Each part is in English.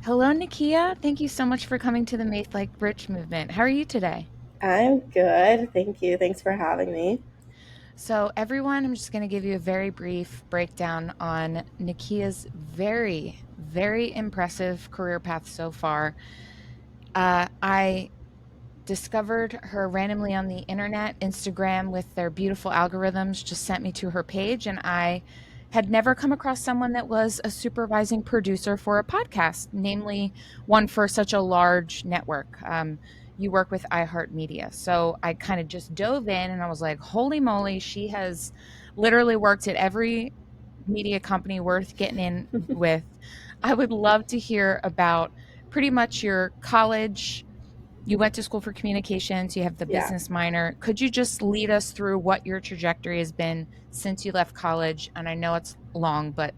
Hello, Nakia. Thank you so much for coming to the Make Like Rich movement. How are you today? I'm good. Thank you. Thanks for having me. So, everyone, I'm just going to give you a very brief breakdown on Nakia's very impressive career path so far. I discovered her randomly on the internet. Instagram, with their beautiful algorithms, just sent me to her page, and I had never come across someone that was a supervising producer for a podcast, namely one for such a large network. You work with iHeartRadio. So I kind of just dove in and I was like, holy moly, she has literally worked at every media company worth getting in with. I would love to hear about pretty much your college. You went to school for communications, you have the Yeah. business minor. Could you just lead us through what your trajectory has been since you left college? And I know it's long, but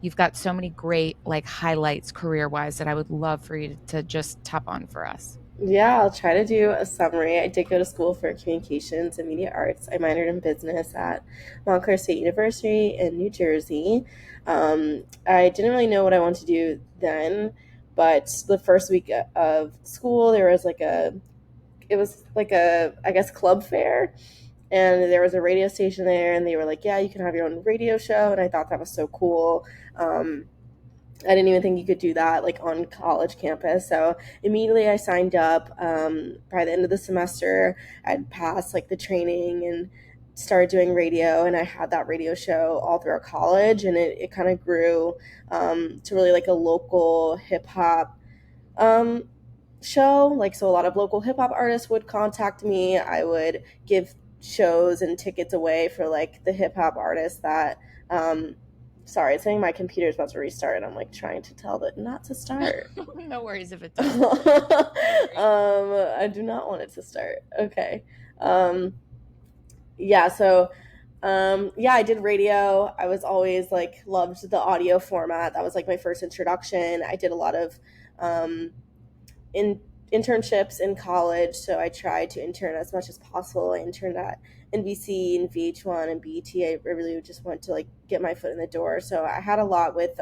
you've got so many great like highlights career-wise that I would love for you to just top on for us. Yeah, I'll try to do a summary. I did go to school for communications and media arts. I minored in business at Montclair State University in New Jersey. I didn't really know what I wanted to do then, but the first week of school, it was like a, I guess, club fair. And there was a radio station there, and they were like, yeah, you can have your own radio show. And I thought that was so cool. I didn't even think you could do that like on college campus. So immediately I signed up. By the end of the semester, I'd passed like the training and started doing radio. And I had that radio show all throughout college. And it kind of grew to really like a local hip hop um, show. Like, so a lot of local hip hop artists would contact me. I would give shows and tickets away for like the hip hop artists that sorry, it's saying my computer's about to restart and I'm like trying to tell it not to start. No worries if it does. I do not want it to start. Okay. Um, yeah, so yeah, I did radio. I was always like loved the audio format. That was like my first introduction. I did a lot of um in internships in college, so I tried to intern as much as possible. I interned at NBC and VH1 and BET. I really just wanted to like get my foot in the door. So I had a lot with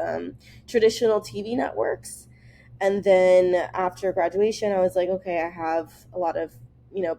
traditional TV networks. And then after graduation, I was like, okay, I have a lot of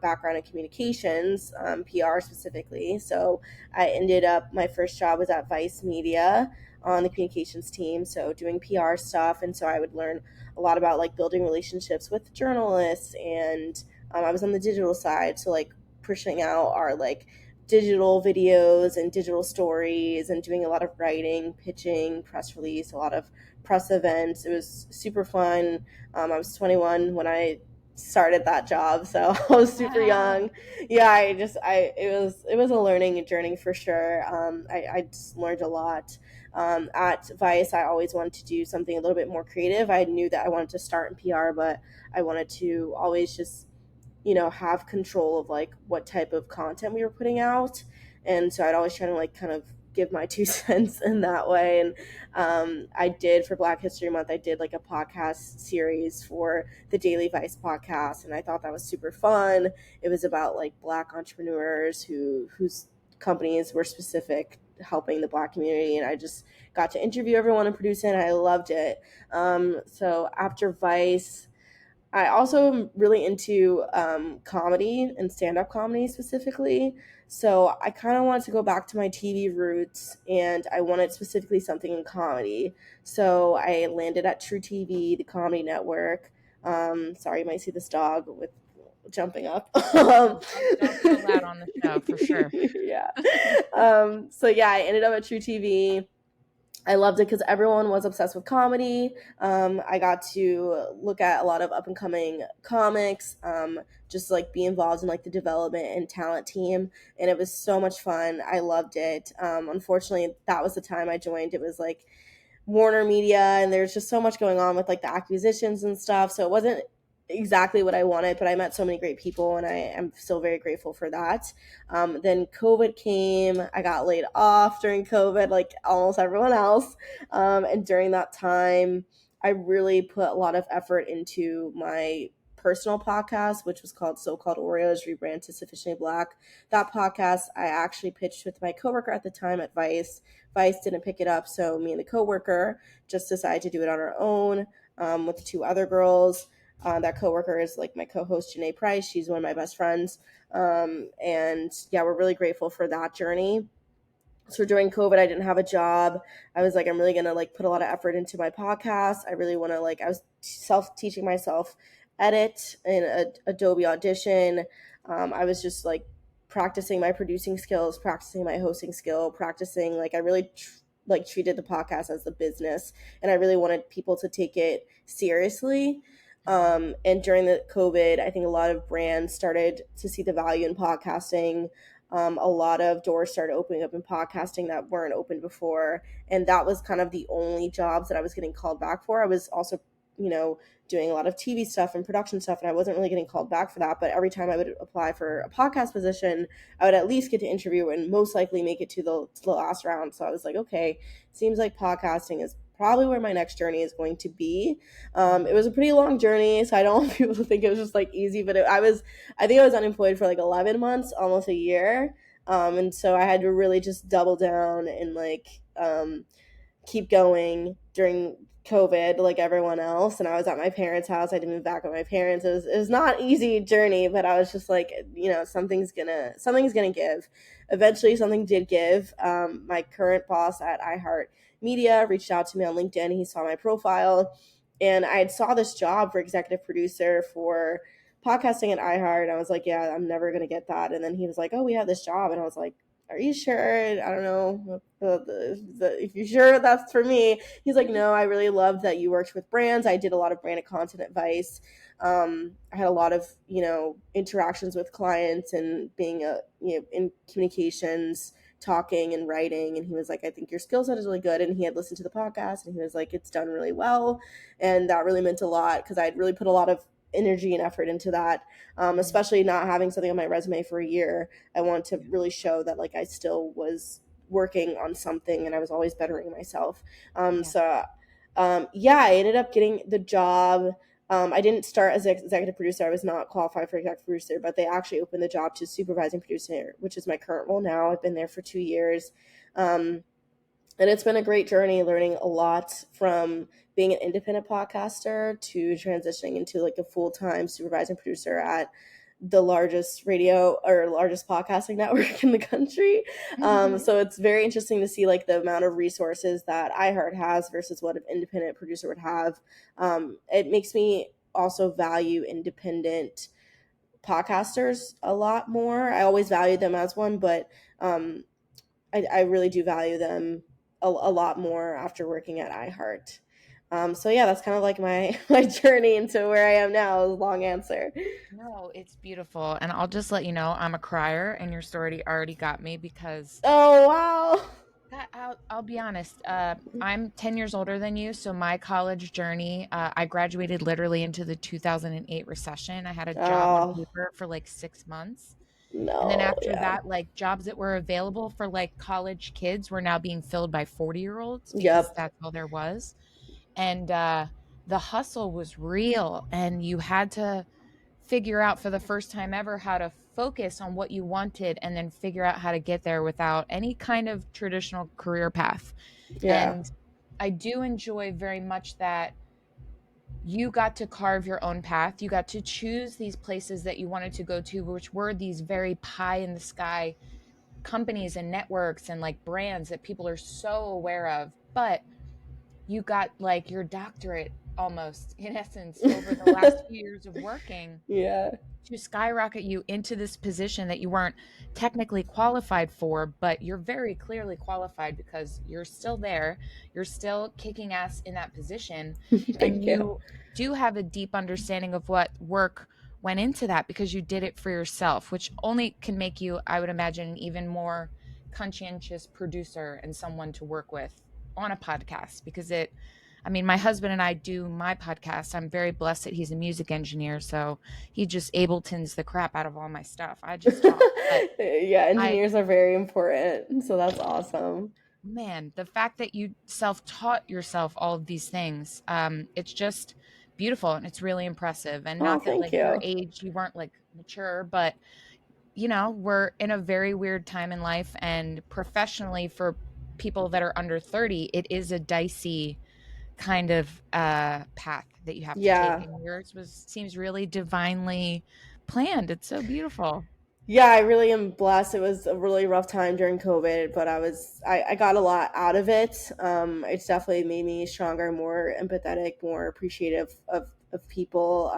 background in communications, PR specifically. So I ended up, my first job was at Vice Media on the communications team, so doing PR stuff. And so I would learn a lot about like building relationships with journalists, and I was on the digital side, so like pushing out our like digital videos and digital stories and doing a lot of writing, pitching, press release, a lot of press events. It was super fun. I was 21 when I started that job, so I was super Wow. young. Yeah, it was a learning journey for sure. I just learned a lot. At Vice, I always wanted to do something a little bit more creative. I knew that I wanted to start in PR, but I wanted to always just have control of like what type of content we were putting out. And so I'd always try to like kind of give my 2 cents in that way. And I did, for Black History Month, I did like a podcast series for the Daily Vice podcast, and I thought that was super fun. It was about like Black entrepreneurs whose companies were specific helping the Black community, and I just got to interview everyone and produce it, and I loved it. So after Vice, I also am really into comedy and stand up comedy specifically. So I kind of wanted to go back to my TV roots, and I wanted specifically something in comedy. So I landed at True TV, the comedy network. Sorry, you might see this dog with jumping up. Dogs are allowed on the show for sure. Yeah. So yeah, I ended up at True TV. I loved it because everyone was obsessed with comedy. I got to look at a lot of up and coming comics, just like be involved in like the development and talent team, and it was so much fun. I loved it. Unfortunately, that was the time I joined. It was like Warner Media, and there's just so much going on with like the acquisitions and stuff. So it wasn't exactly what I wanted, but I met so many great people, and I am still very grateful for that. Then COVID came. I got laid off during COVID, like almost everyone else. And during that time, I really put a lot of effort into my personal podcast, which was called So-Called Oreos, Rebrand to Sufficiently Black. That podcast I actually pitched with my coworker at the time at Vice. Vice didn't pick it up, so me and the coworker just decided to do it on our own with 2 other girls. That coworker is like my co-host, Janae Price. She's one of my best friends. And yeah, we're really grateful for that journey. So during COVID, I didn't have a job. I was like, I'm really going to like put a lot of effort into my podcast. I really want to like, I was self-teaching myself edit in Adobe Audition. I was just like practicing my producing skills, practicing my hosting skill, practicing like I really treated the podcast as a business, and I really wanted people to take it seriously. And during the COVID, I think a lot of brands started to see the value in podcasting. A lot of doors started opening up in podcasting that weren't open before. And that was kind of the only jobs that I was getting called back for. I was also, doing a lot of TV stuff and production stuff, and I wasn't really getting called back for that. But every time I would apply for a podcast position, I would at least get to interview and most likely make it to the last round. So I was like, okay, seems like podcasting is probably where my next journey is going to be. It was a pretty long journey, so I don't want people to think it was just like easy, but I think I was unemployed for like 11 months, almost a year. And so I had to really just double down and like keep going during COVID like everyone else. And I was at my parents' house. I had to move back with my parents. It was not an easy journey, but I was just like, something's gonna give. Eventually something did give. My current boss at iHeartRadio reached out to me on LinkedIn. He saw my profile, and I had saw this job for executive producer for podcasting at iHeart. And I was like, yeah, I'm never gonna get that. And then he was like, oh, we have this job. And I was like, are you sure? I don't know if you're sure that's for me. He's like, no, I really loved that you worked with brands. I did a lot of branded content advice. I had a lot of, interactions with clients and being in communications, talking and writing. And he was like, I think your skill set is really good. And he had listened to the podcast, and he was like, it's done really well. And that really meant a lot, because I'd really put a lot of energy and effort into that, especially not having something on my resume for a year. I wanted to really show that like I still was working on something and I was always bettering myself. I ended up getting the job. I didn't start as an executive producer. I was not qualified for executive producer, but they actually opened the job to supervising producer, which is my current role now. I've been there for 2 years. And it's been a great journey, learning a lot from being an independent podcaster to transitioning into like a full-time supervising producer at the largest radio or largest podcasting network in the country. So it's very interesting to see like the amount of resources that iHeart has versus what an independent producer would have. It makes me also value independent podcasters a lot more. I always valued them as one, but I really do value them a lot more after working at iHeart. That's kind of like my journey into where I am now. Is a long answer. No, it's beautiful. And I'll just let you know, I'm a crier, and your story already got me because Oh, wow. I'll be honest. I'm 10 years older than you. So my college journey, I graduated literally into the 2008 recession. I had a job on paper for like 6 months. No. And then after Yeah. that, like jobs that were available for like college kids were now being filled by 40-year-olds because Yep. that's all there was. And the hustle was real, and you had to figure out for the first time ever how to focus on what you wanted and then figure out how to get there without any kind of traditional career path. Yeah. And I do enjoy very much that you got to carve your own path. You got to choose these places that you wanted to go to, which were these very pie in the sky companies and networks and like brands that people are so aware of. But you got like your doctorate almost in essence over the last few years of working Yeah. to skyrocket you into this position that you weren't technically qualified for, but you're very clearly qualified because you're still there. You're still kicking ass in that position. And Thank you. you do have a deep understanding of what work went into that because you did it for yourself, which only can make you, I would imagine, an even more conscientious producer and someone to work with on a podcast because my husband and I do my podcast. I'm very blessed that he's a music engineer, so he just Abletons the crap out of all my stuff. I just talk. Yeah, engineers are very important, so that's awesome. Man, the fact that you self-taught yourself all of these things, it's just beautiful and it's really impressive. And Oh, not that thank like your you. age, you weren't like mature, but we're in a very weird time in life, and professionally for people that are under 30, it is a dicey kind of path that you have to take. Yeah. And yours seems really divinely planned. It's so beautiful. Yeah, I really am blessed. It was a really rough time during COVID, but I got a lot out of it. It's definitely made me stronger, more empathetic, more appreciative of people.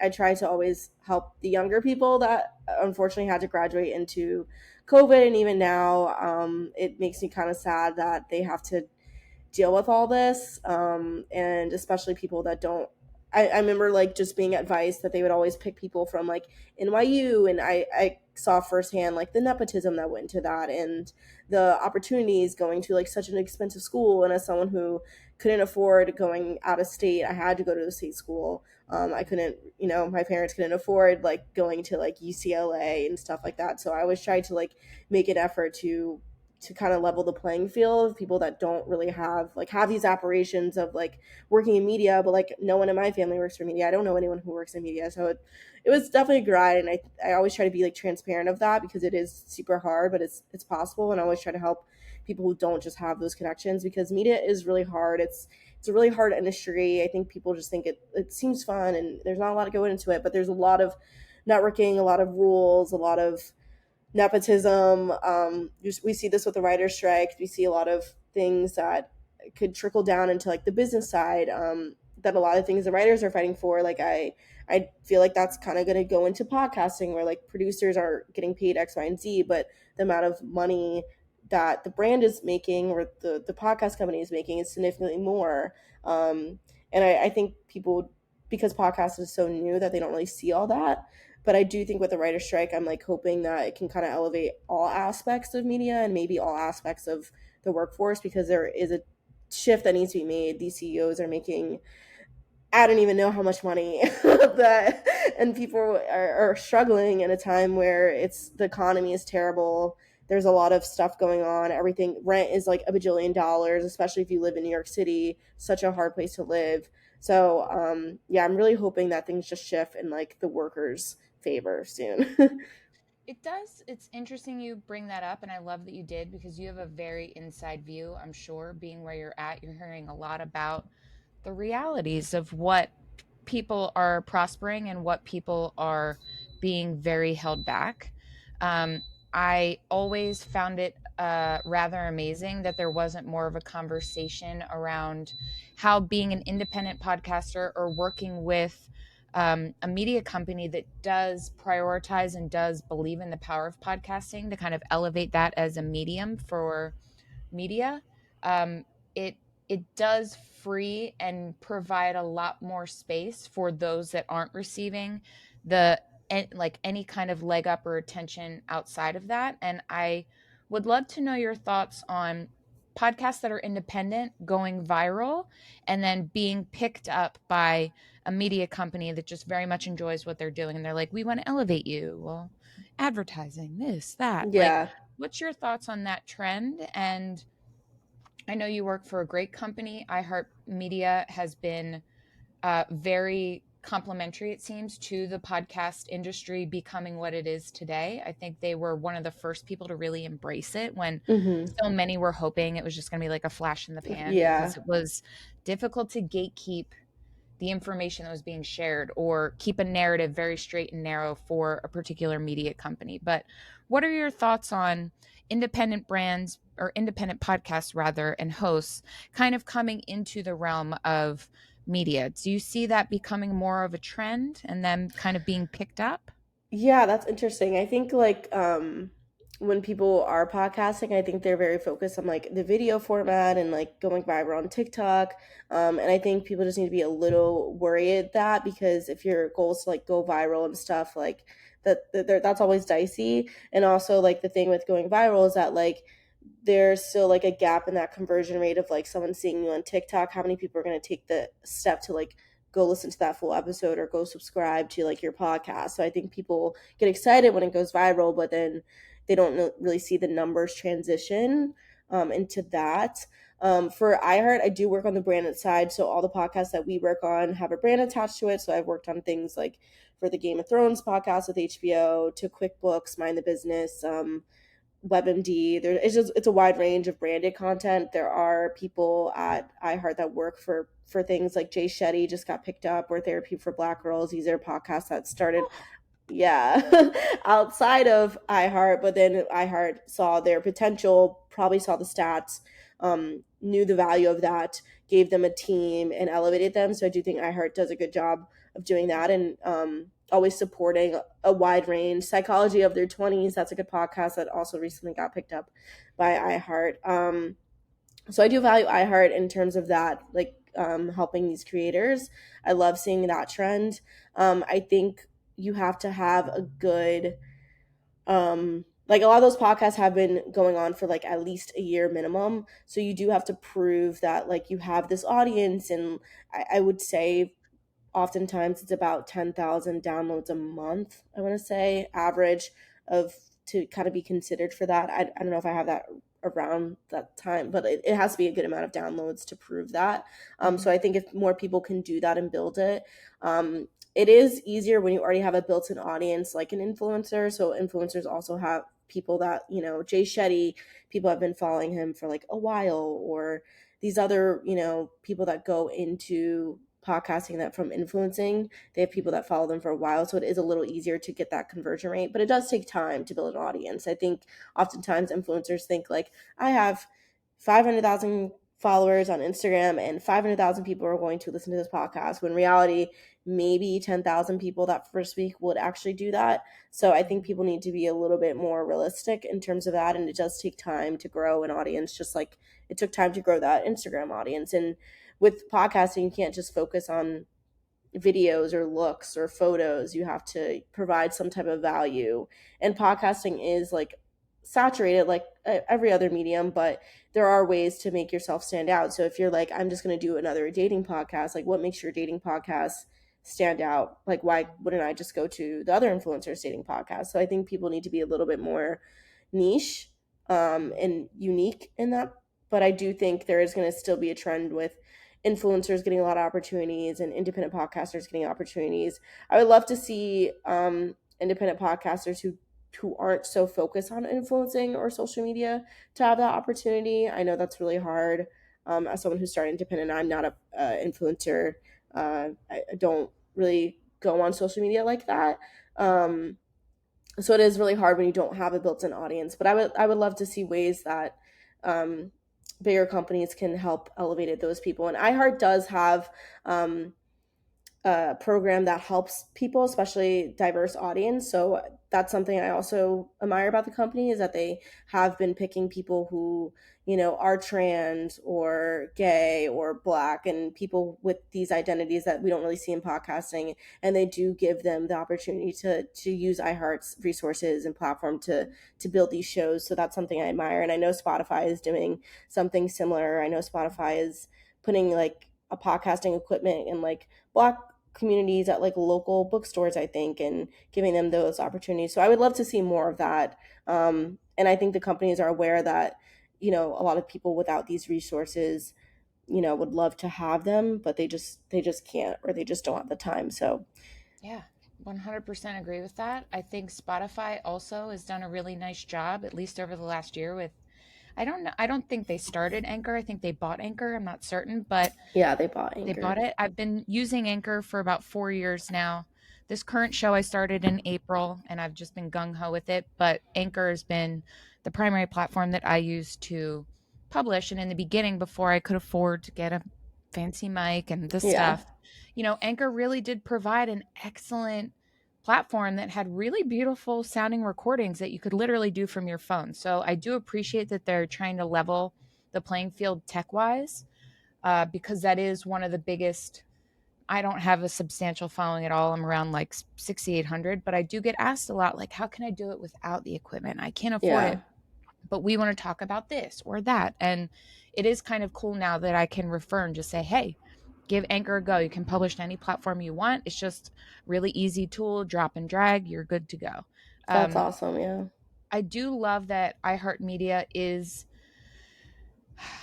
I try to always help the younger people that unfortunately had to graduate into COVID. And even now, it makes me kind of sad that they have to deal with all this, and especially people that don't. I remember like just being advised that they would always pick people from like NYU, and I saw firsthand like the nepotism that went into that, and the opportunities going to like such an expensive school. And as someone who couldn't afford going out of state, I had to go to the state school. I couldn't, my parents couldn't afford like going to like UCLA and stuff like that. So I always tried to like make an effort to kind of level the playing field of people that don't really have these aspirations of like working in media, but like no one in my family works for media. I don't know anyone who works in media. So it was definitely a grind. And I always try to be like transparent of that because it is super hard, but it's possible. And I always try to help people who don't just have those connections, because media is really hard. It's a really hard industry. I think people just think it seems fun and there's not a lot to go into it, but there's a lot of networking, a lot of rules, a lot of nepotism. We see this with the writer's strike. We see a lot of things that could trickle down into like the business side. That a lot of things the writers are fighting for. Like I feel like that's kind of going to go into podcasting, where like producers are getting paid X, Y, and Z, but the amount of money that the brand is making or the podcast company is making is significantly more. And I think people, because podcast is so new, that they don't really see all that. But I do think with the writer's strike, I'm like hoping that it can kind of elevate all aspects of media and maybe all aspects of the workforce, because there is a shift that needs to be made. These CEOs are making, I don't even know how much money that, and people are struggling in a time where the economy is terrible. There's a lot of stuff going on. Everything, rent is like $1 bajillion, especially if you live in New York City, such a hard place to live. So yeah, I'm really hoping that things just shift in like the workers' favor soon. It does. It's interesting you bring that up, and I love that you did, because you have a very inside view. I'm sure, being where you're at, you're hearing a lot about the realities of what people are prospering and what people are being very held back. Um, I always found it rather amazing that there wasn't more of a conversation around how being an independent podcaster or working with a media company that does prioritize and does believe in the power of podcasting to kind of elevate that as a medium for media. Um, it it does free and provide a lot more space for those that aren't receiving the like any kind of leg up or attention outside of that. And I would love to know your thoughts on podcasts that are independent going viral and then being picked up by a media company that just very much enjoys what they're doing, and they're like, we want to elevate you, well, advertising this, that, like, Yeah. what's your thoughts on that trend? And I know you work for a great company. iHeartMedia has been very complimentary, it seems, to the podcast industry becoming what it is today. I think they were one of the first people to really embrace it when Hmm. so many were hoping it was just going to be like a flash in the pan, Yeah. because it was difficult to gatekeep the information that was being shared or keep a narrative very straight and narrow for a particular media company. But what are your thoughts on independent brands, or independent podcasts rather, and hosts kind of coming into the realm of media? Do you see that becoming more of a trend and them kind of being picked up? Yeah, that's interesting. I think like when people are podcasting, I think they're very focused on like the video format and like going viral on TikTok. And I think people just need to be a little worried at that, because if your goal is to like go viral and stuff, like that's always dicey. And also like the thing with going viral is that like there's still like a gap in that conversion rate of like someone seeing you on TikTok. How many people are going to take the step to like go listen to that full episode or go subscribe to like your podcast? So I think people get excited when it goes viral, but then they don't really see the numbers transition. into that. For iHeart, I do work on the branded side. So all the podcasts that we work on have a brand attached to it. So I've worked on things like for the Game of Thrones podcast with HBO to QuickBooks, Mind the Business, WebMD. It's a wide range of branded content. There are people at iHeart that work for things like Jay Shetty just got picked up, or Therapy for Black Girls. These are podcasts that started, yeah, outside of iHeart, but then iHeart saw their potential, probably saw the stats, knew the value of that, gave them a team and elevated them. So I do think iHeart does a good job of doing that, and always supporting a wide range. Psychology of Their 20s, that's a good podcast that also recently got picked up by iHeart. So I do value iHeart in terms of that, like helping these creators. I love seeing that trend. I think you have to have a good, like a lot of those podcasts have been going on for like at least a year minimum. So you do have to prove that like you have this audience. And I would say oftentimes it's about 10,000 downloads a month, I want to say, average of to kind of be considered for that. I don't know if I have that around that time, but it has to be a good amount of downloads to prove that. So I think if more people can do that and build it, it is easier when you already have a built-in audience like an influencer. So influencers also have people that, you know, Jay Shetty, people have been following him for like a while, or these other, you know, people that go into podcasting that from influencing, they have people that follow them for a while. So it is a little easier to get that conversion rate, but it does take time to build an audience. I think oftentimes influencers think like, I have 500,000 followers on Instagram and 500,000 people are going to listen to this podcast, when in reality, maybe 10,000 people that first week would actually do that. So I think people need to be a little bit more realistic in terms of that. And it does take time to grow an audience, just like it took time to grow that Instagram audience. And with podcasting, you can't just focus on videos or looks or photos. You have to provide some type of value. And podcasting is like saturated like every other medium, but there are ways to make yourself stand out. So if you're like, I'm just going to do another dating podcast, like what makes your dating podcast stand out? Like, why wouldn't I just go to the other influencers dating podcast? So I think people need to be a little bit more niche and unique in that. But I do think there is going to still be a trend with influencers getting a lot of opportunities and independent podcasters getting opportunities. I would love to see independent podcasters who aren't so focused on influencing or social media to have that opportunity. I know that's really hard. As someone who started independent, I'm not a influencer. I don't really go on social media like that. So it is really hard when you don't have a built-in audience. But I would love to see ways that bigger companies can help elevate those people. And iHeart does have a program that helps people, especially diverse audience. So that's something I also admire about the company, is that they have been picking people who, you know, are trans or gay or Black, and people with these identities that we don't really see in podcasting. And they do give them the opportunity to use iHeart's resources and platform to build these shows. So that's something I admire. And I know Spotify is doing something similar. I know Spotify is putting like a podcasting equipment in like Black communities at like local bookstores, I think, and giving them those opportunities. So I would love to see more of that. And I think the companies are aware that, you know, a lot of people without these resources, you know, would love to have them, but they just can't, or they just don't have the time. So Yeah, 100% agree with that. I think Spotify also has done a really nice job, at least over the last year, with I don't know. I don't think they started Anchor. I think they bought Anchor. I'm not certain, but yeah, they bought they Anchor. bought it. I've been using Anchor for about 4 years now. This current show I started in April, and I've just been gung ho with it. But Anchor has been the primary platform that I use to publish. And in the beginning, before I could afford to get a fancy mic and this Yeah. stuff, you know, Anchor really did provide an excellent platform that had really beautiful sounding recordings that you could literally do from your phone. So I do appreciate that they're trying to level the playing field tech wise, because that is one of the biggest. I don't have a substantial following at all. I'm around like 6,800, but I do get asked a lot, like, how can I do it without the equipment? I can't afford Yeah. it, but we want to talk about this or that. And it is kind of cool now that I can refer and just say, hey, give Anchor a go. You can publish to any platform you want. It's just really easy tool, drop and drag. You're good to go. That's awesome. Yeah. I do love that iHeartMedia is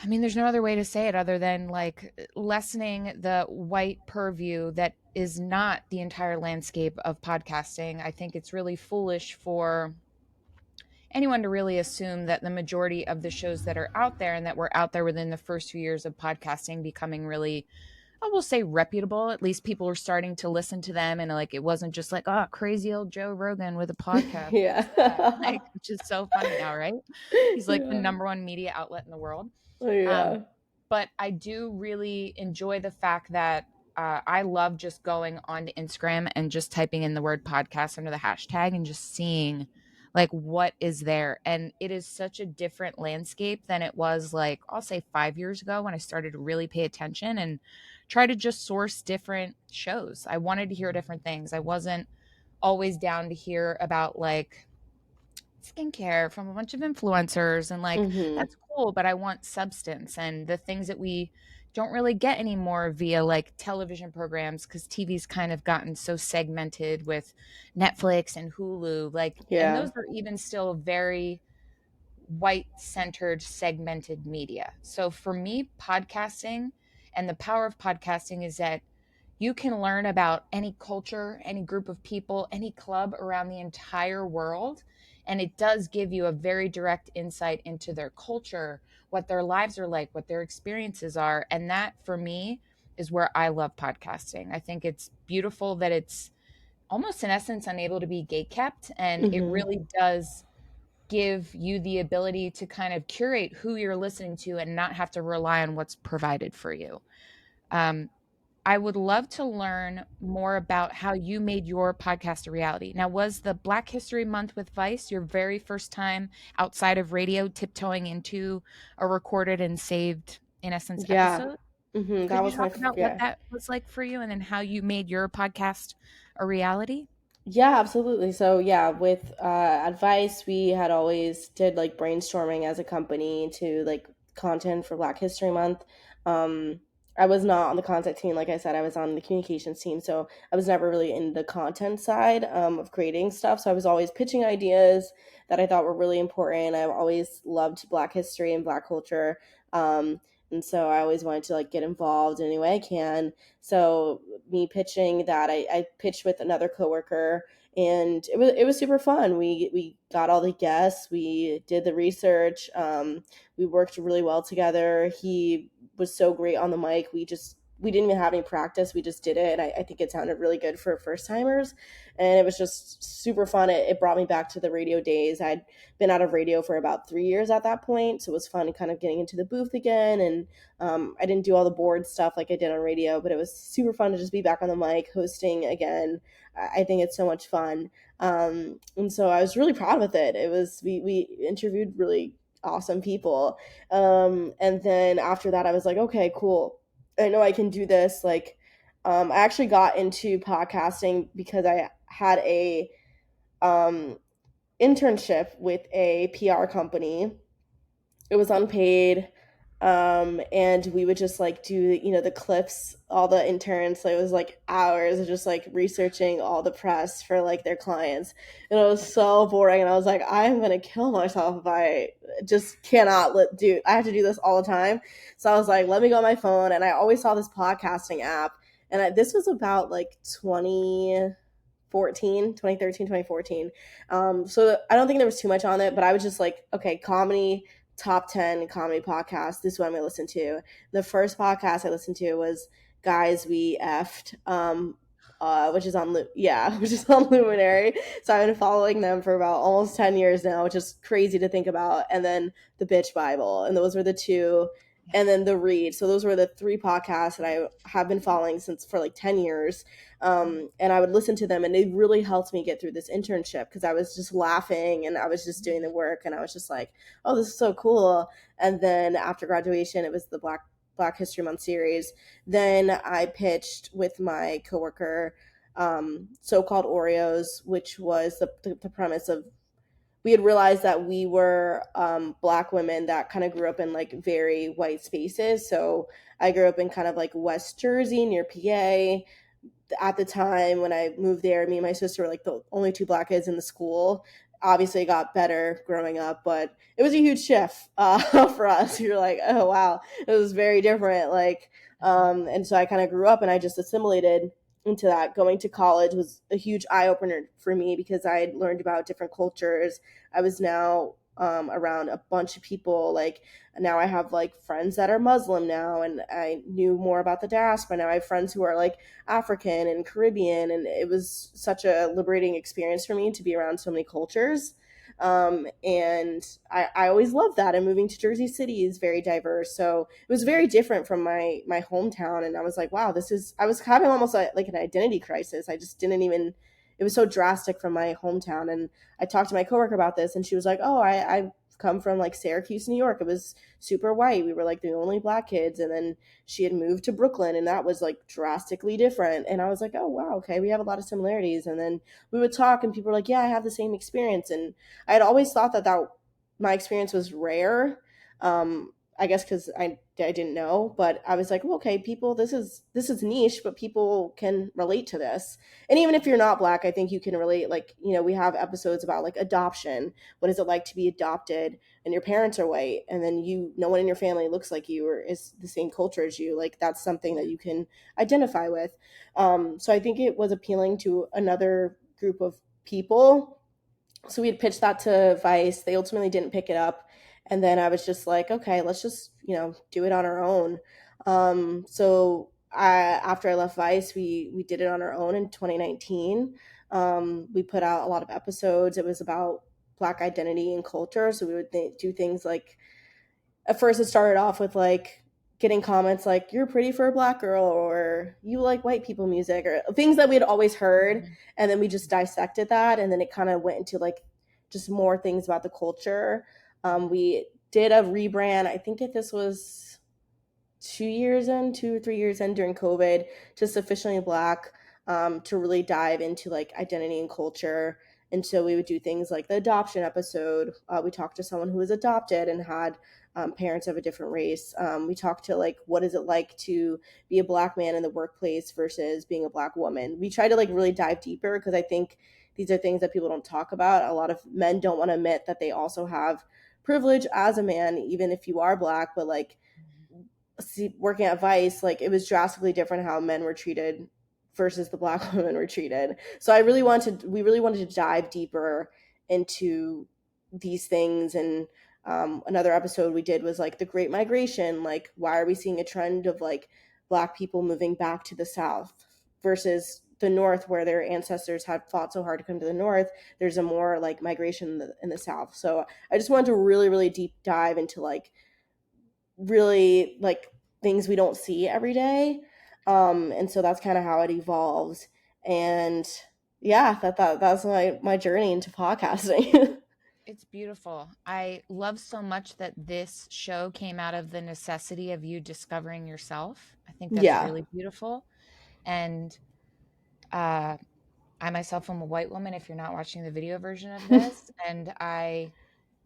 I mean, there's no other way to say it other than like lessening the white purview that is not the entire landscape of podcasting. I think it's really foolish for anyone to really assume that the majority of the shows that are out there and that were out there within the first few years of podcasting becoming really, I will say, reputable. At least people were starting to listen to them, and like it wasn't just like, oh, crazy old Joe Rogan with a podcast. Yeah. What's that? Like, which is so funny now, right? He's like the Yeah. number one media outlet in the world. Oh, yeah. But I do really enjoy the fact that I love just going onto Instagram and just typing in the word podcast under the hashtag and just seeing like what is there. And it is such a different landscape than it was like, I'll say 5 years ago when I started to really pay attention and try to just source different shows. I wanted to hear different things. I wasn't always down to hear about like skincare from a bunch of influencers and like Mm-hmm. that's cool, but I want substance and the things that we don't really get anymore via like television programs because TV's kind of gotten so segmented with Netflix and Hulu, like, and Yeah. those are even still very white centered segmented media. So for me, podcasting and the power of podcasting is that you can learn about any culture, any group of people, any club around the entire world. And it does give you a very direct insight into their culture, what their lives are like, what their experiences are. And that for me is where I love podcasting. I think it's beautiful that it's almost in essence unable to be gatekept. And it Mm-hmm. really does give you the ability to kind of curate who you're listening to and not have to rely on what's provided for you. Um, I would love to learn more about how you made your podcast a reality. Now, was the Black History Month with Vice your very first time outside of radio tiptoeing into a recorded and saved, in essence, Yeah. episode? Mm-hmm. Could That you was my, talk about what yeah. that was like for you and then how you made your podcast a reality? Yeah, absolutely. So yeah, with advice, we had always did like brainstorming as a company to like content for Black History Month. Um, I was not on the content team, like I said, I was on the communications team, so I was never really in the content side of creating stuff. So I was always pitching ideas that I thought were really important. I've always loved Black history and Black culture. And so I always wanted to like get involved in any way I can. So me pitching that, I pitched with another coworker, and it was super fun. We got all the guests, we did the research, we worked really well together. He was so great on the mic. We didn't even have any practice. We just did it, and I think it sounded really good for first timers, and it was just super fun. It brought me back to the radio days. I'd been out of radio for about 3 years at that point, so it was fun kind of getting into the booth again. And I didn't do all the board stuff like I did on radio, but it was super fun to just be back on the mic hosting again. I think it's so much fun. And so I was really proud with it. It was, we interviewed really awesome people. And then after that, I was like, okay, cool. I know I can do this. Like, I actually got into podcasting because I had a um, internship with a PR company. It was unpaid. And we would just like do, the clips, all the interns. So it was like hours of just like researching all the press for like their clients. And it was so boring. And I was like, I'm going to kill myself if I just cannot I have to do this all the time. So I was like, let me go on my phone. And I always saw this podcasting app. And this was about like 2013, 2014. So I don't think there was too much on it, but I was just like, okay, comedy, top 10 comedy podcast. This is what I'm going to listen to. The first podcast I listened to was Guys We Effed, which is on, which is on Luminary. So I've been following them for about almost 10 years now, which is crazy to think about. And then the Bitch Bible. And those were the two. And then the Read. So those were the three podcasts that I have been following since for like 10 years. And I would listen to them, and they really helped me get through this internship because I was just laughing and I was just doing the work, and I was just like, oh, this is so cool. And then after graduation, it was the Black History Month series. Then I pitched with my coworker, so-called Oreos, which was the premise of, we had realized that we were Black women that kind of grew up in like very white spaces. So I grew up in kind of like West Jersey near PA. At the time when I moved there, me and my sister were like the only two Black kids in the school. obviously it got better growing up, but it was a huge shift for us. You're like, oh wow, it was very different. Like, and so I kind of grew up and I just assimilated into that. Going to college was a huge eye opener for me because I had learned about different cultures. I was now around a bunch of people. Like now I have like friends that are Muslim now, and I knew more about the diaspora. Now I have friends who are like African and Caribbean, and it was such a liberating experience for me to be around so many cultures. And I always loved that. And moving to Jersey City is very diverse, so it was very different from my hometown. And I was like, wow, this is. I was having almost like an identity crisis. I just didn't even. It was so drastic from my hometown, and I talked to my coworker about this, and she was like, "Oh, I come from like Syracuse, New York. It was super white. We were like the only black kids." And then she had moved to Brooklyn, and that was like drastically different. And I was like, oh wow, okay, we have a lot of similarities. And then we would talk, and people were like, yeah, I have the same experience. And I had always thought that my experience was rare. I guess because I didn't know, but I was like, well, okay, people, this is niche, but people can relate to this. And even if you're not black, I think you can relate. Like, we have episodes about like adoption. What is it like to be adopted? And your parents are white, and then no one in your family looks like you or is the same culture as you. Like that's something that you can identify with. So I think it was appealing to another group of people. So we had pitched that to Vice. They ultimately didn't pick it up, and then I was just like, okay, let's just do it on our own. So after I left Vice, we did it on our own in 2019. We put out a lot of episodes. It was about Black identity and culture. So we would do things like, at first it started off with like getting comments like you're pretty for a black girl, or you like white people music, or things that we had always heard. Mhm. And then we just dissected that, and then it kind of went into like just more things about the culture. We did a rebrand. I think that this was 2 or 3 years in during COVID, to Sufficiently Black, to really dive into like identity and culture. And so we would do things like the adoption episode. We talked to someone who was adopted and had parents of a different race. We talked to like, what is it like to be a black man in the workplace versus being a black woman. We try to like really dive deeper because I think these are things that people don't talk about. A lot of men don't want to admit that they also have privilege as a man, even if you are black. But like, working at Vice, like it was drastically different how men were treated versus the black women were treated. So we really wanted to dive deeper into these things. And another episode we did was like the Great Migration. Like, why are we seeing a trend of like black people moving back to the South versus the North, where their ancestors had fought so hard to come to the North? There's a more like migration in the South. So I just wanted to really, really deep dive into like really like things we don't see every day. And so that's kind of how it evolves. And yeah, that's my journey into podcasting. It's beautiful. I love so much that this show came out of the necessity of you discovering yourself. I think that's Yeah. really beautiful. And uh, I myself am a white woman, if you're not watching the video version of this, and I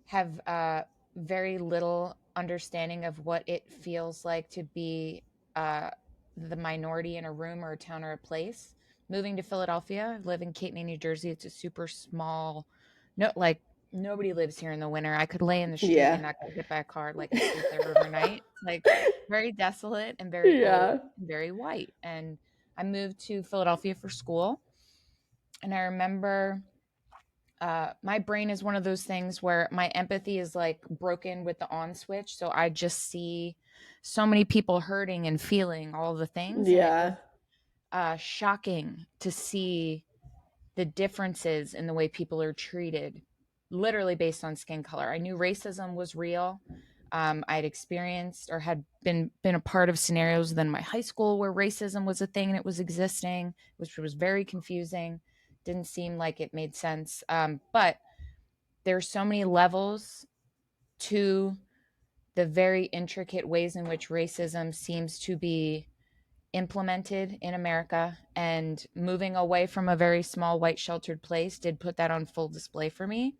have very little understanding of what it feels like to be uh, the minority in a room or a town or a place. Moving to Philadelphia, I live in Cape May, New Jersey. It's a super small, no, like nobody lives here in the winter. I could lay in the street Yeah. and not get hit by a car, like, and sleep there overnight. It's like very desolate and very old Yeah. and very white. And I moved to Philadelphia for school, and I remember my brain is one of those things where my empathy is like broken with the on switch. So I just see so many people hurting and feeling all the things. And it was Yeah. shocking to see the differences in the way people are treated, literally based on skin color. I knew racism was real. I'd experienced or had been a part of scenarios within my high school where racism was a thing and it was existing, which was very confusing. Didn't seem like it made sense. But there's so many levels to the very intricate ways in which racism seems to be implemented in America, and moving away from a very small white sheltered place did put that on full display for me.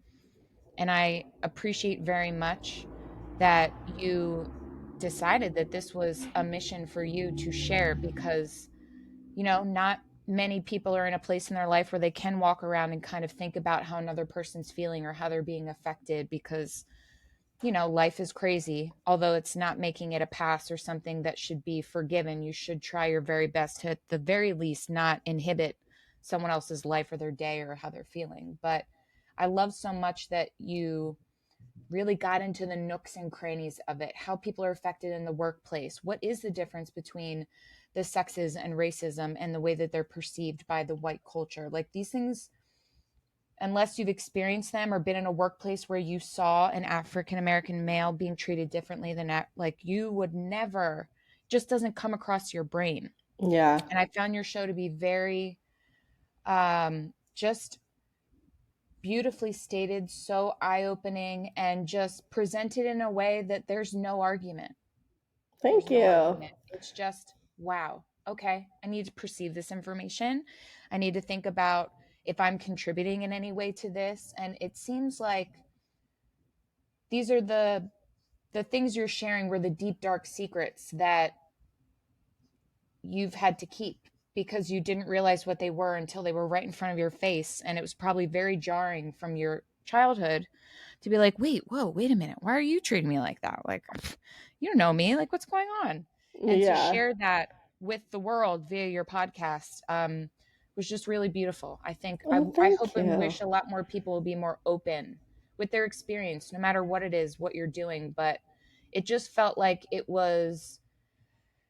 And I appreciate very much that you decided that this was a mission for you to share, because not many people are in a place in their life where they can walk around and kind of think about how another person's feeling or how they're being affected, because life is crazy. Although it's not making it a pass or something that should be forgiven, you should try your very best to, at the very least, not inhibit someone else's life or their day or how they're feeling. But I love so much that you really got into the nooks and crannies of it, how people are affected in the workplace. What is the difference between the sexes and racism and the way that they're perceived by the white culture? Like, these things, unless you've experienced them or been in a workplace where you saw an African American male being treated differently than that, like, you would never, just doesn't come across your brain. Yeah. And I found your show to be very just beautifully stated, so eye-opening, and just presented in a way that there's no argument. There's Thank no you. argument. It's just, wow, okay, I need to perceive this information. I need to think about if I'm contributing in any way to this. And it seems like these are the things you're sharing were the deep, dark secrets that you've had to keep because you didn't realize what they were until they were right in front of your face. And it was probably very jarring from your childhood to be like, wait, whoa, wait a minute. Why are you treating me like that? Like, you don't know me. Like, what's going on? And to Yeah. share that with the world via your podcast was just really beautiful. I think I hope Thank and you. wish a lot more people will be more open with their experience, no matter what it is, what you're doing. But it just felt like it was,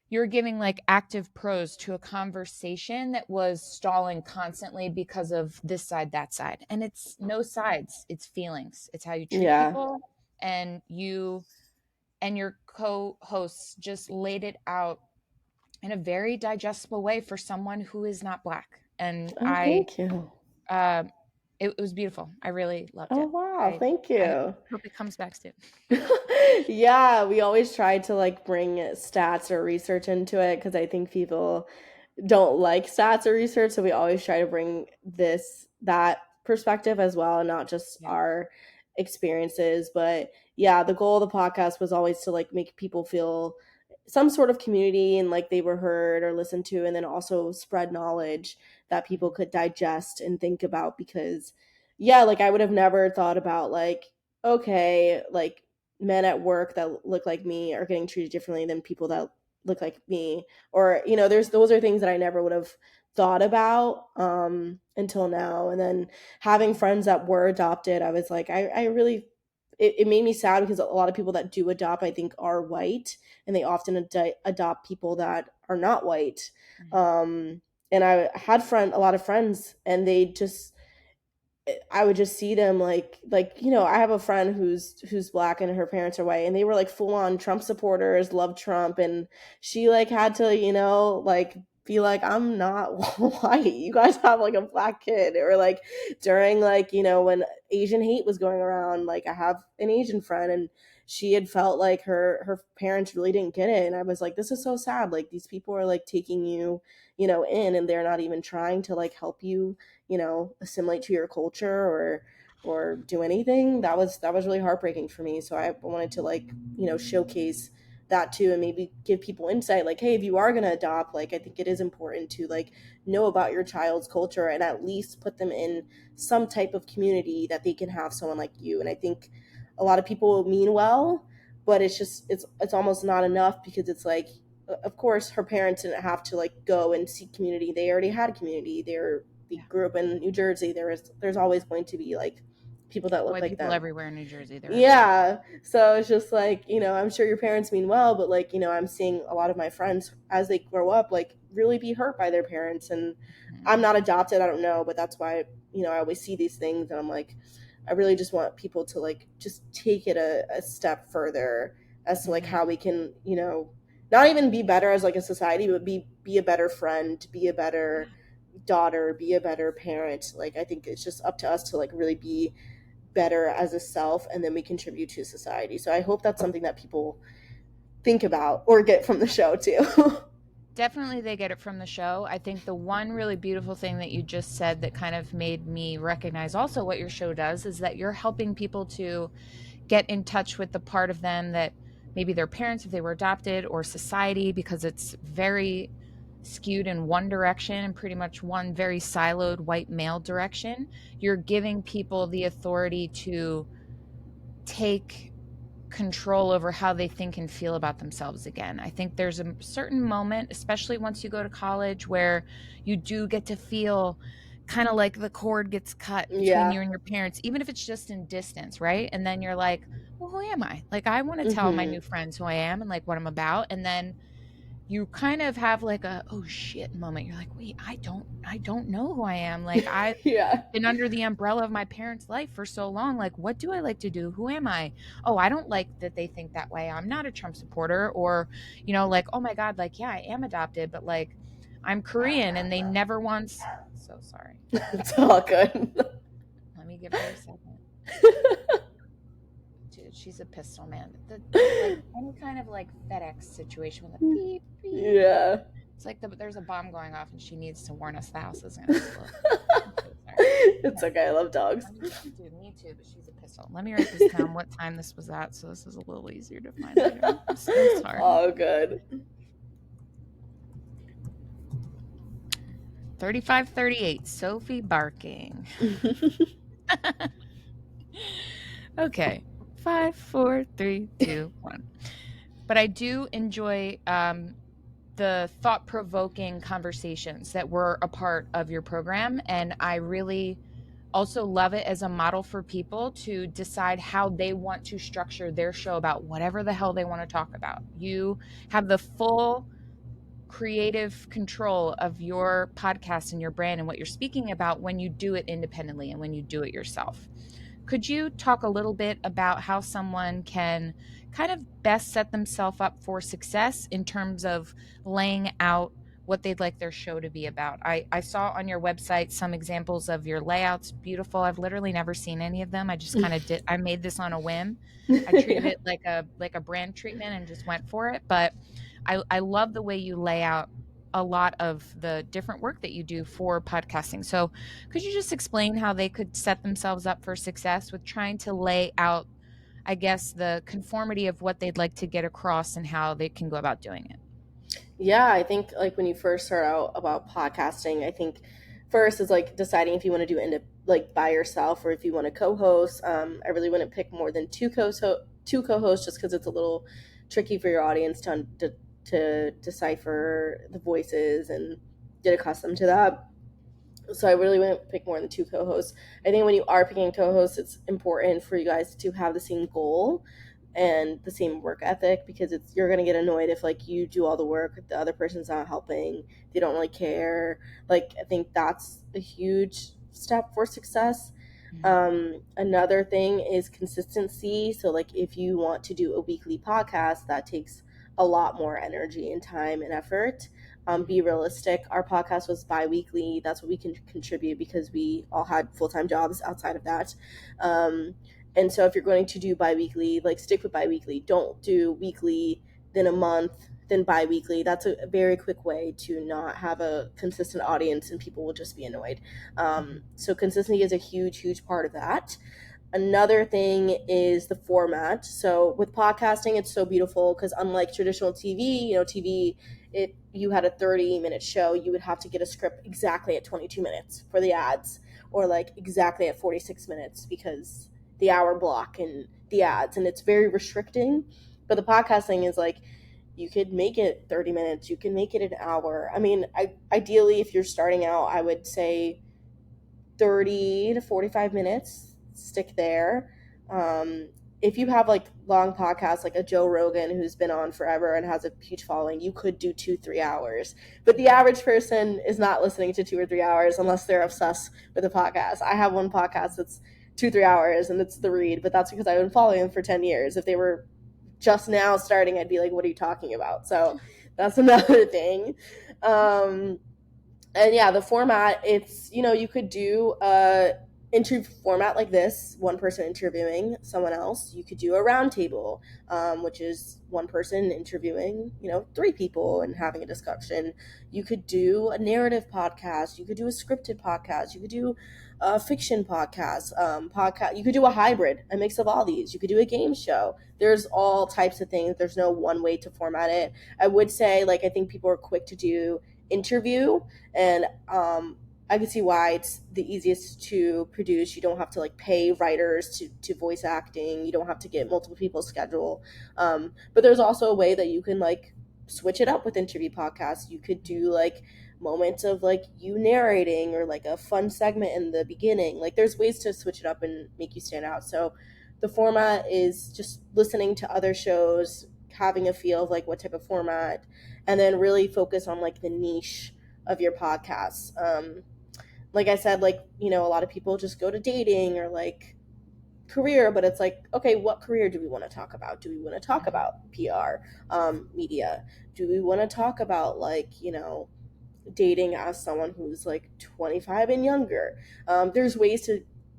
you're giving like active prose to a conversation that was stalling constantly because of this side, that side. And it's no sides, it's feelings. It's how you treat Yeah. people. And you and your co-hosts just laid it out in a very digestible way for someone who is not Black. And Thank you. uh, it was beautiful. I really loved Oh, it. wow. I, Thank I you. hope it comes back soon. Yeah, we always try to like bring stats or research into it because I think people don't like stats or research, so we always try to bring that perspective as well, and not just Yeah. our experiences. But yeah, the goal of the podcast was always to like make people feel some sort of community and like they were heard or listened to, and then also spread knowledge that people Mhm. could digest and think about. Because yeah, like I would have never thought about like, okay, like men at work that look like me are getting treated differently than people that look like me, or there's those are things that I never would have thought about until now. And then having friends that were adopted, I was like, I really, it made me sad because a lot of people that do adopt, I think, are white, and they often adopt people that are not white. Mhm. And I had a lot of friends, and I would just see them like I have a friend who's Black and her parents are white, and they were like full on Trump supporters, loved Trump, and she like had to like be like, I'm not white, you guys have like a Black kid. Or like during like when Asian hate was going around, like I have an Asian friend, and she had felt like her parents really didn't get it, and I was like, this is so sad, like these people are like taking you in, and they're not even trying to like help you assimilate to your culture or do anything. That was really heartbreaking for me. So I wanted to like showcase that too, and maybe give people insight like, hey, if you are going to adopt, like I think it is important to like know about your child's culture and at least put them in some type of community that they can have someone like you. And I think a lot of people mean well, but it's almost not enough, because it's like, of course her parents didn't have to like go and seek community, they already had a community. They Yeah. grew up in New Jersey. There's always going to be like people that look White like people them. everywhere in New Jersey. They're everywhere. Yeah. So it's just like, I'm sure your parents mean well, but like, I'm seeing a lot of my friends as they grow up, like really be hurt by their parents. And I'm Mhm. not adopted, I don't know, but that's why, I always see these things and I'm like, I really just want people to like just take it a step further as to like Mhm. how we can, not even be better as like a society, but be a better friend, be a better daughter, be a better parent. Like I think it's just up to us to like really be better as a self, and then we contribute to society. So I hope that's something that people think about or get from the show too. Definitely they get it from the show. I think the one really beautiful thing that you just said that kind of made me recognize also what your show does is that you're helping people to get in touch with the part of them that maybe their parents, if they were adopted, or society, because it's very skewed in one direction and pretty much one very siloed white male direction, you're giving people the authority to take control over how they think and feel about themselves again. I think there's a certain moment, especially once you go to college, where you do get to feel kind of like the cord gets cut between you and your parents, even if it's just in distance, right? And then you're like, well, who am I? Like, I want to tell my new friends who I am and like what I'm about. And then you kind of have like a oh shit moment. You're like, wait, I don't know who I am. Like, I've been under the umbrella of my parents' life for so long. Like, what do I like to do? Who am I? Oh, I don't like that they think that way. I'm not a Trump supporter. Or, you know, like, oh my God, like, yeah, I am adopted, but like, I'm Korean and they never once. So sorry. It's all good. Let me give her a second. Dude, she's a pistol, man. Like any kind of like FedEx situation with a beep, beep. Yeah. It's like there's a bomb going off and she needs to warn us the house is going to explode. It's okay. I love dogs. Dude, me too, but she's a pistol. Let me write this down what time this was at so this is a little easier to find later. I'm so sorry. Oh, good. 35:38. Sophie barking. Okay. 5, 4, 3, 2, 1. But I do enjoy the thought-provoking conversations that were a part of your program, and I really also love it as a model for people to decide how they want to structure their show about whatever the hell they want to talk about. You have the full creative control of your podcast and your brand and what you're speaking about when you do it independently and when you do it yourself. Could you talk a little bit about how someone can kind of best set themselves up for success in terms of laying out what they'd like their show to be about? I saw on your website some examples of your layouts. Beautiful. I've literally never seen any of them. I just kind of did. I made this on a whim. I treated it like a brand treatment and just went for it. But I love the way you lay out a lot of the different work that you do for podcasting. So could you just explain how they could set themselves up for success with trying to lay out, I guess, the conformity of what they'd like to get across and how they can go about doing it? Yeah, I think like when you first start out about podcasting, I think first is like deciding if you want to do it like by yourself or if you want to co-host. I really wouldn't pick more than two co-hosts just because it's a little tricky for your audience to decipher the voices and get accustomed to that. So I really wouldn't pick more than two co-hosts. I think when you are picking co-hosts, it's important for you guys to have the same goal and the same work ethic, because you're going to get annoyed if like you do all the work, the other person's not helping, they don't really care. Like, I think that's a huge step for success. Another thing is consistency. So like if you want to do a weekly podcast, that takes a lot more energy and time and effort. Be realistic. Our podcast was bi-weekly. That's what we can contribute because we all had full-time jobs outside of that. And so if you're going to do bi-weekly, like stick with bi-weekly. Don't do weekly, then a month, then bi-weekly. That's a very quick way to not have a consistent audience and people will just be annoyed. So consistency is a huge, huge part of that. Another thing is the format. So with podcasting, it's so beautiful because unlike traditional TV, TV, if you had a 30-minute show, you would have to get a script exactly at 22 minutes for the ads, or like exactly at 46 minutes because the hour block and the ads, and it's very restricting. But the podcasting is like, you could make it 30 minutes, you can make it an hour. I mean, ideally, if you're starting out, I would say 30 to 45 minutes. Stick there. If you have like long podcasts like a Joe Rogan who's been on forever and has a huge following, you could do 2-3 hours, but the average person is not listening to 2 or 3 hours unless they're obsessed with a podcast. I have one podcast that's 2-3 hours and it's The Read, but that's because I've been following them for 10 years. If they were just now starting, I'd be like, what are you talking about? So that's another thing. And yeah, the format, it's, you could do interview format like this, one person interviewing someone else. You could do a round table, which is one person interviewing, 3 people and having a discussion. You could do a narrative podcast. You could do a scripted podcast. You could do a fiction podcast. You could do a hybrid, a mix of all these. You could do a game show. There's all types of things. There's no one way to format it. I would say, I think people are quick to do interview, and I can see why it's the easiest to produce. You don't have to like pay writers to voice acting. You don't have to get multiple people's schedule. But there's also a way that you can like switch it up with interview podcasts. You could do like moments of like you narrating or like a fun segment in the beginning. Like there's ways to switch it up and make you stand out. So the format is just listening to other shows, having a feel of like what type of format, and then really focus on like the niche of your podcast. Like I said, like, you know, a lot of people just go to dating or like career, but it's like, okay, what career do we want to talk about? Do we want to talk about PR, media? Do we want to talk about like, you know, dating as someone who's like 25 and younger? There's ways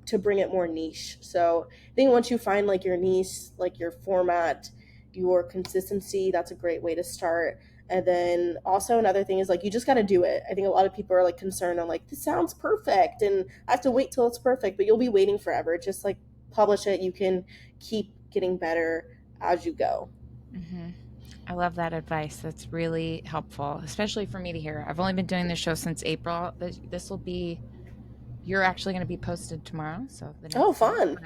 to bring it more niche. So I think once you find like your niche, like your format, your consistency, that's a great way to start. And then also another thing is like you just got to do it. I think a lot of people are like concerned on like, this sounds perfect and I have to wait till it's perfect, but you'll be waiting forever. Just like publish it. You can keep getting better as you go. Mm-hmm. I love that advice. That's really helpful, especially for me to hear. I've only been doing this show since April. This will be, you're actually going to be posted tomorrow. So the next fun.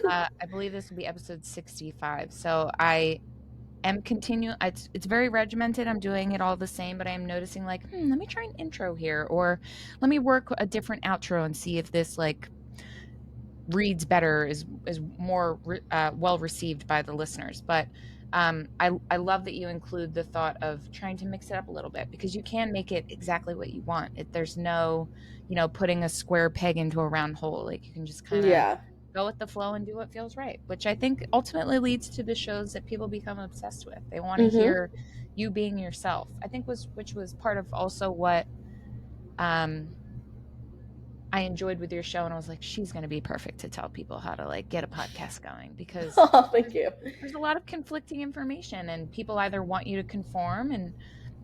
I believe this will be episode 65. So I am it's very regimented. I'm doing it all the same, but I'm noticing like, let me try an intro here, or let me work a different outro and see if this like reads better, is more well received by the listeners. But I love that you include the thought of trying to mix it up a little bit, because you can make it exactly what you want. There's no, you know, putting a square peg into a round hole. Like you can just kind of go with the flow and do what feels right, which I think ultimately leads to the shows that people become obsessed with. They want to hear you being yourself. I think which was part of also what I enjoyed with your show, and I was like, she's going to be perfect to tell people how to like get a podcast going, because thank you. There's a lot of conflicting information, and people either want you to conform and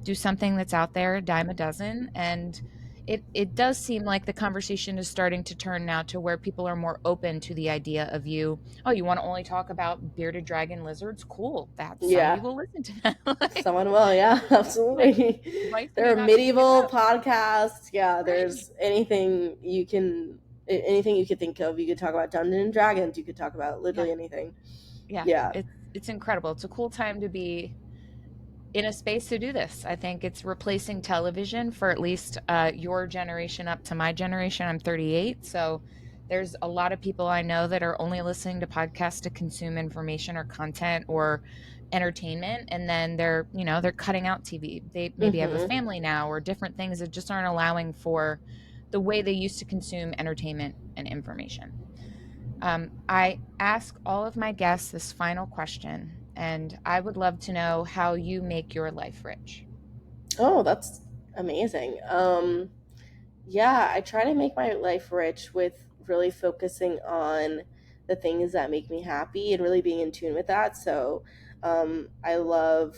do something that's out there, a dime a dozen, and it does seem like the conversation is starting to turn now to where people are more open to the idea of you want to only talk about bearded dragon lizards? Cool. Somebody will listen to that. Like, someone will, yeah, absolutely. Like, there are medieval podcasts. Yeah, there's anything you can think of. You could talk about Dungeons and Dragons. You could talk about literally anything. Yeah. It's incredible. It's a cool time to be in a space to do this. I think it's replacing television for at least your generation up to my generation. I'm 38, so there's a lot of people I know that are only listening to podcasts to consume information or content or entertainment, and then they're cutting out TV. They maybe have a family now, or different things that just aren't allowing for the way they used to consume entertainment and information. I ask all of my guests this final question, and I would love to know how you make your life rich. Oh, that's amazing. Yeah, I try to make my life rich with really focusing on the things that make me happy and really being in tune with that. So I love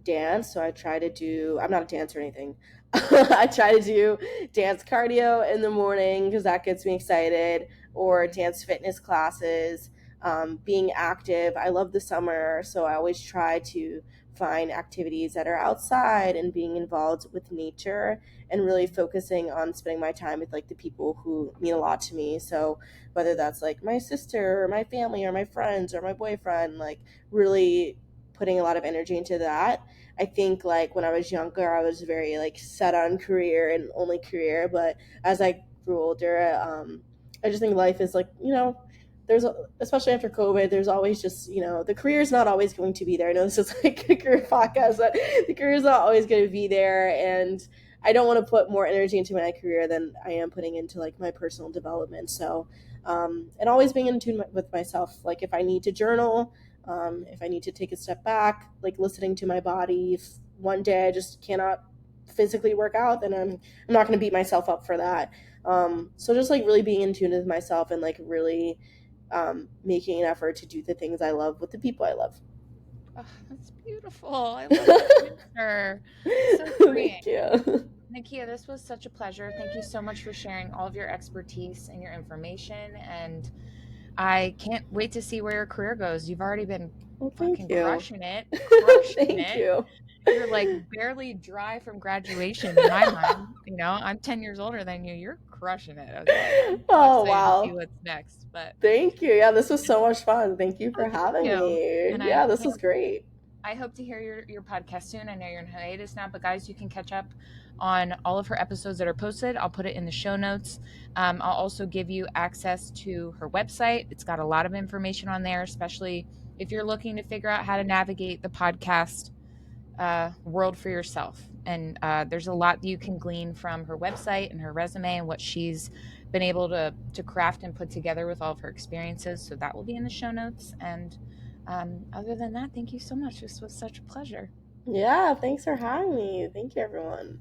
dance, so I try to do, I'm not a dancer or anything. I try to do dance cardio in the morning because that gets me excited, or dance fitness classes, being active. I love the summer, so I always try to find activities that are outside and being involved with nature, and really focusing on spending my time with like the people who mean a lot to me. So whether that's like my sister or my family or my friends or my boyfriend, like really putting a lot of energy into that. I think like when I was younger, I was very like set on career and only career, but as I grew older, I just think life is like, you know, especially after COVID, there's always just, you know, the career is not always going to be there. I know this is like a career podcast, but the career is not always going to be there. And I don't want to put more energy into my career than I am putting into like my personal development. So, and always being in tune with myself. Like if I need to journal, if I need to take a step back, like listening to my body. If one day I just cannot physically work out, then I'm not going to beat myself up for that. So just like really being in tune with myself and like really making an effort to do the things I love with the people I love. Oh, that's beautiful. I love that answer. So great. Thank you. Nakia, this was such a pleasure. Thank you so much for sharing all of your expertise and your information. And I can't wait to see where your career goes. You've already been fucking crushing it. Thank you. You're like barely dry from graduation in my mind. You know, I'm 10 years older than you. You're crushing it. Okay. I'm so Oh, excited to see wow. what's next. But Thank you. Yeah, this was so much fun. Thank you oh, for thank having you. me. And Yeah, this was great. I hope to hear your podcast soon. I know you're in hiatus now, but guys, you can catch up on all of her episodes that are posted. I'll put it in the show notes. I'll also give you access to her website. It's got a lot of information on there, especially if you're looking to figure out how to navigate the podcast world for yourself. And there's a lot you can glean from her website and her resume and what she's been able to craft and put together with all of her experiences. So that will be in the show notes. And other than that, thank you so much. This was such a pleasure. Yeah, thanks for having me. Thank you, everyone.